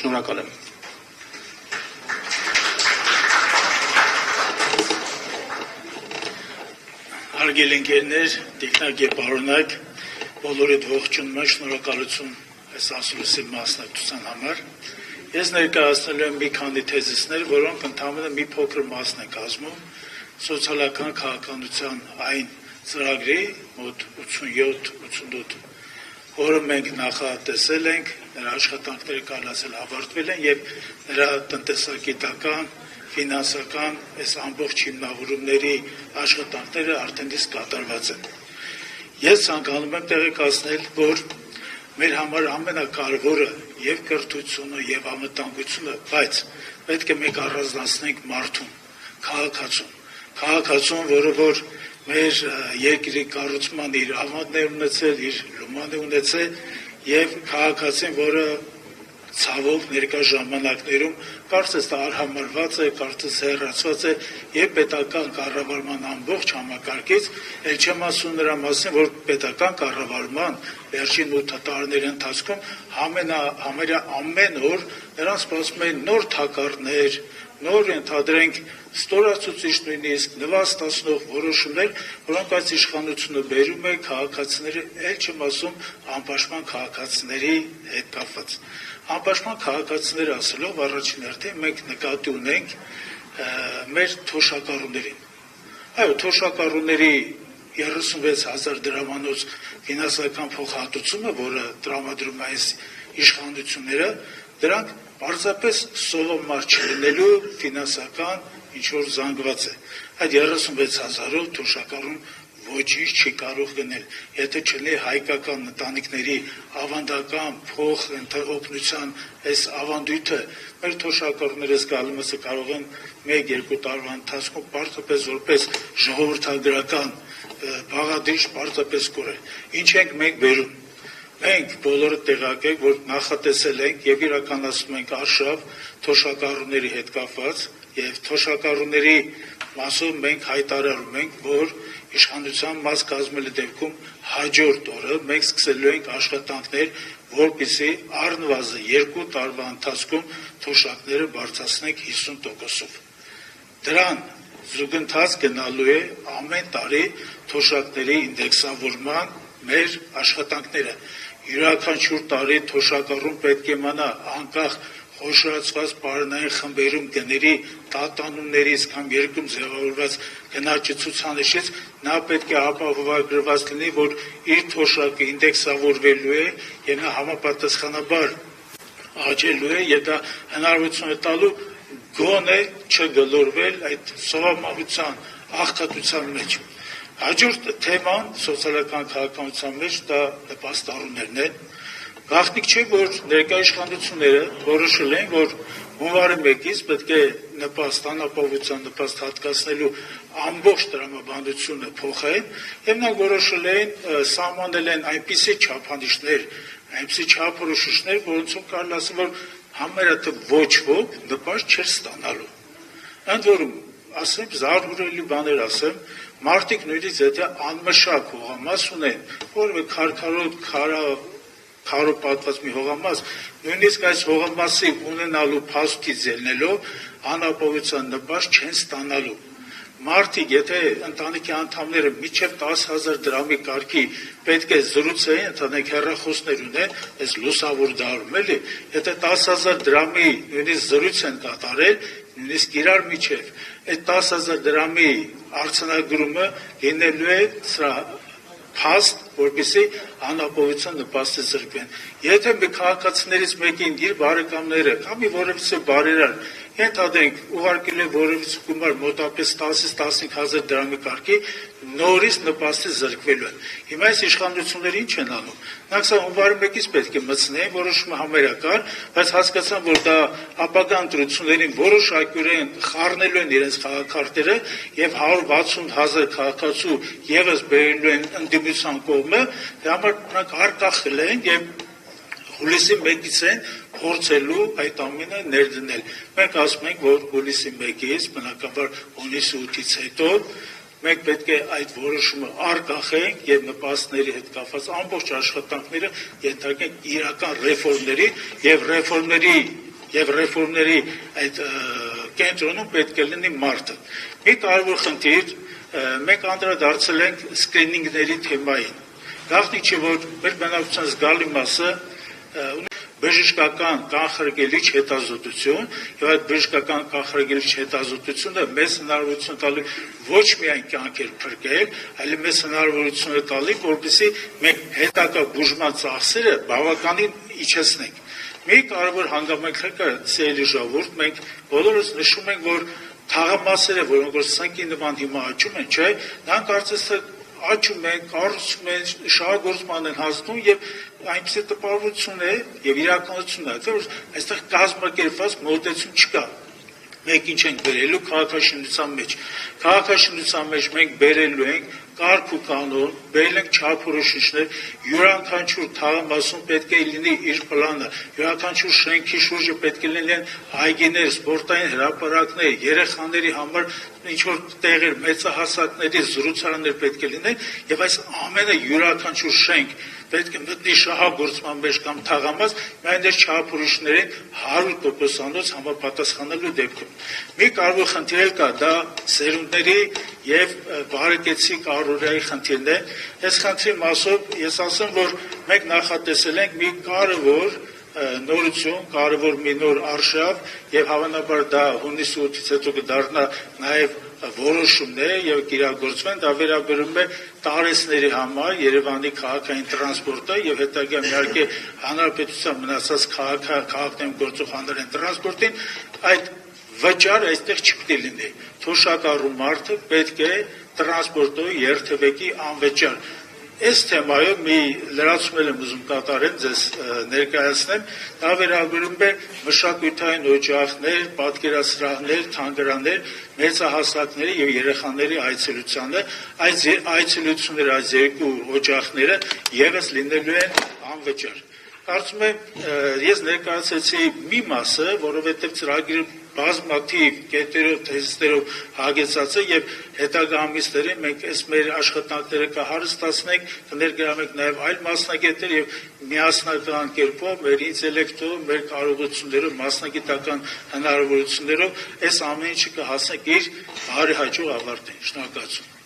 Շնորհակալ եմ։ Հարգելի ընկերներ, տիկնակ եւ բարոնակ, բոլորիդ ողջունում եմ, շնորհակալություն այս ասուլիսի մասնակցության համար։ Ես ներկայացնելու եմ մի քանի թեզիսներ, որոնք ընդհանրապես մի փոքր մասն են կազմում սոցիալական քաղաքականության այն ծրագրի մոտ 87-88, որը մենք նախատեսել ենք, նրա աշխատանքները կարողացել ավարտվել են եւ նրա տնտեսագիտական ֆինանսական այս ամբողջ հիմնավորումների աշխատանքները արդեն իսկ կատարված են։ Ես ցանկանում եմ տեղեկացնել, որ մեր համար ամենակարևորը եւ կրթությունը եւ անվտանգությունը, բայց պետք է մենք առանձնացնենք մարդուն, քաղաքացուն, որը որ մեր երկրի կառուցման իր ավանդներ ունեցել, իր լուման ունեցել եւ քաղաքացին, որը ցավով ներկա ժամանակներում կարծես դա արհամարված է, կարծես հեռացված է եւ պետական կառավարման ամբողջ համակարգից, ել չեմ ասում նրա մասին, որ պետական կառավարման վերջին 8 տարիների ընթացքում համարյա ամեն օր նրանց սպասում են նոր թակարդներ, նոր ընդհանրենք ստորացուցիչ նույնիսկ նվաստացնող որոշումներ, որոնք այս իշխանությունը բերում է քաղաքացիների, ել չեմ ասում անպաշտպան քաղաքացիների հետ կապված։ Անպաշտպան քաղաքացիներ ասելով առաջին հերթին մենք նկատի ունենք մեր թոշակառուներին։ Այո, թոշակառուների 36,000 դրամանոց ֆինանսական փոխհատուցումը, որը տրամադրում է այս իշխանությունները, դրանք պարզապես սովորմար չլինելու ֆինանսական ինչ-որ զանգված է։ Այդ 36,000-ով թոշակառուն ոչինչ չի կարող գնել, եթե չլինի հայկական ընտանիքների ավանդական փող օգնության այս ավանդույթը, մեր թոշակառուները զգալումսը կարող են 1-2 տարվա ընթացքում պարզապես որպես ժողովրդագրական բաղադրիչ պարզապես կորել։ Ինչ ենք մենք բերում։ Մենք բոլորը տեղյակ ենք, որ նախատեսել ենք եւ իրականացնում ենք արշավ թոշակառուների հետ կապված եւ թոշակառուների մասով մենք հայտարարում ենք, որ իշխանության մաս կազմելու դեպքում հաջորդ օրը մենք սկսելու ենք աշխատանքներ, որպեսզի առնվազն 2 տարվա ընթացքում թոշակները բարձրացնենք 50%-ով։ Դրան զուգընթաց գնալու է ամեն տարի թոշակների ինդեքսավորման մեր աշխատանքները։ Յուրաքանչյուր տարի թոշակառուն պետք է իմանա անկախ խոշորացված պարենային խմբերում գների տատանումներից կամ երկում ձևավորված գնաճի ցուցանիշից նա պետք է ապահովագրված լինի, որ իր թոշակը ինդեքսավորվելու է եւ նա համապատասխանաբար աճելու է եւ դա հնարավորություն է տալու գոնե չգլորվել այդ սովամահության աղքատության մեջ։ Հաջորդ թեման սոցիալական քաղաքականության մեջ դա նպաստառուներն են։ Գաղտնիք չէ, որ ներկա իշխանությունները որոշել են, որ հունվարի 1-ից պետք է անապահովության նպաստ հատկացնելու ամբողջ տրամաբանդությունը փոխեն, եւ նա որոշել են սահմանել են այնպիսի չափանիշներ, այնպիսի չափորոշիչներ, որոնցում կարող ասել, որ համարյա ոչ ոք նպաստ չէր ստանալու։ Ընդ որում, ասեմ, զարհուրելի բաներ ասեմ, մարդիկ նույնիսկ եթե անմշակ հողամաս ունեն, որևէ քարոպատված մի հողամաս, նույնիսկ այս հողամասի ունենալու փաստից ելնելով անապահովության նպաստ չեն ստանալու։ Մարդիկ, եթե ընտանիքի անդամները մինչև 10,000 դրամի կարգի պետք է զրուցեին, ընդհանրենք հեռախոսներ ունեն, այս լուսավոր դարում էլի, եթե 10,000 դրամի նույնիսկ զրույց են կատարել, նույնիսկ իրար միջև, այդ 10,000 դրամի արձանագրումը լինելու է սրա փաստ, որպեսզի անապահովության նպաստը զրկվեն։ Եթե մի քաղաքացիներից մեկին իր բարեկամները կամ որևիցե բարերար ենթադրենք ուղարկել են որևիցե գումար մոտավորապես 10-15,000 դրամի կարգի, նորից նպաստի զրկվելու են։ Հիմա այս իշխանությունները ինչ են անում։ Նախ հունվարի 1-ից պետք է մտցնեն, որոշումը համերական, բայց հասկացան, որ դա ապագա ընտրություններին որոշակյորեն խառնելու են իրենց քաղաքարտերը եւ 160,000 քաղաքացու եւս բերելու են ընդդիմության կողմը, դրա համար նրանք արկախել են եւ հուլիսի 1-ից են փորձելու այդ ամենը ներդնել։ Մենք ասում ենք, որ հուլիսի 1-ից, բնականաբար հունիսի 8-ից հետո մենք պետք է այդ որոշումը արկախենք եւ նպաստների հետ կապված ամբողջ աշխատանքները ենթարկենք իրական ռեֆորմների եւ ռեֆորմների եւ ռեֆորմների այդ կենտրոնում պետք է լինի մարդը։ Մի կարևոր խնդիր մենք անդրադարձել ենք սկրինինգների թեմային։ Գաղտնի չէ, որ մեր բնակչության զգալի մասը բժշկական կանխարգելիչ հետազոտություն եւ այդ բժշկական կանխարգելիչ հետազոտությունը մեզ հնարավորություն տալու ոչ միայն կյանքեր փրկել, այլ մեզ հնարավորություն է տալի, որպեսզի մենք հետագա բուժման ծախսերը բավականին իջեցնենք։ Մի կարևոր հանգամանք կա սերի ժողովուրդ, մենք բոլորս նշում ենք, որ թաղամասերը, որոնք որ սնկի նման հիմա աճում են, չէ, նրանք կարծես թե աճում են, կառուցում են, շահագործման են հասնում եւ այնպիսի տպավորություն է եւ իրականություն է, որ այստեղ կազմակերպված մոտեցում չկա։ Մենք ինչ ենք բերելու քաղաքաշինության մեջ։ Քաղաքաշինության մեջ մենք բերելու ենք կարգ ու կանոն, բերել ենք չափորոշիչներ, յուրաքանչյուր թաղամասում պետք է լինի իր պլանը, յուրաքանչյուր շենքի շուրջը պետք է լինեն այգիներ, սպորտային հրապարակներ, երեխաների համար ինչ-որ տեղեր, մեծահասակների զրուցարաններ պետք է լինեն եւ այս ամենը յուրաքանչյուր շենք պետք է մտնի շահագործման մեջ կամ թաղամաս, միայն դեր չափորոշիչներին 100%-անոց համապատասխանելու դեպքում։ Մի կարևոր խնդիր կա, դա սերունդների եւ բարեկեցիկ առօրյայի խնդիրն է։ Այս խնդրի մասով ես ասեմ, որ մենք նախատեսել ենք մի կարևոր նորություն, կարևոր մի նոր արշավ եւ հավանաբար դա հունիսի 8-ից հետո կդառնա նաեւ որոշումներ եւ կիրագործվեն, դա վերաբերում է տարեցների համար Երևանի քաղաքային տրանսպորտը եւ հետագա իհարկե հանրապետության մնացած քաղաքներում գործող հանրային տրանսպորտին, այդ վճարը այստեղ չպետք է լինի։ Թոշակառու մարդը պետք է տրանսպորտով երթևեկի անվճար։ Այս թեմայով մի լրացում եմ ուզում կատարել ձեզ ներկայացնեմ, դա վերաբերում է մշակութային օջախներ, պատկերասրահներ, թանգարաններ, մեծահասակների եւ երեխաների այցելությանը, այս այցելությունները, այս երկու օջախները եւս լինելու են անվճար։ Կարծում եմ, ես ներկայացրեցի մի մասը, որովհետեւ ծրագիրը բազմաթիվ կետերով, թեզիսներով հագեցած է եւ հետագա ամիսներին մենք այս մեր աշխատանքները կհարստացնենք, կներկայանանք նաեւ այլ մասնագետներ եւ միասնական կերպով մեր ինտելեկտով, մեր կարողություններով, մասնագիտական հնարավորություններով այս ամեն ինչը կհասնենք իր բարեհաջող ավարտին։ Շնորհակալություն։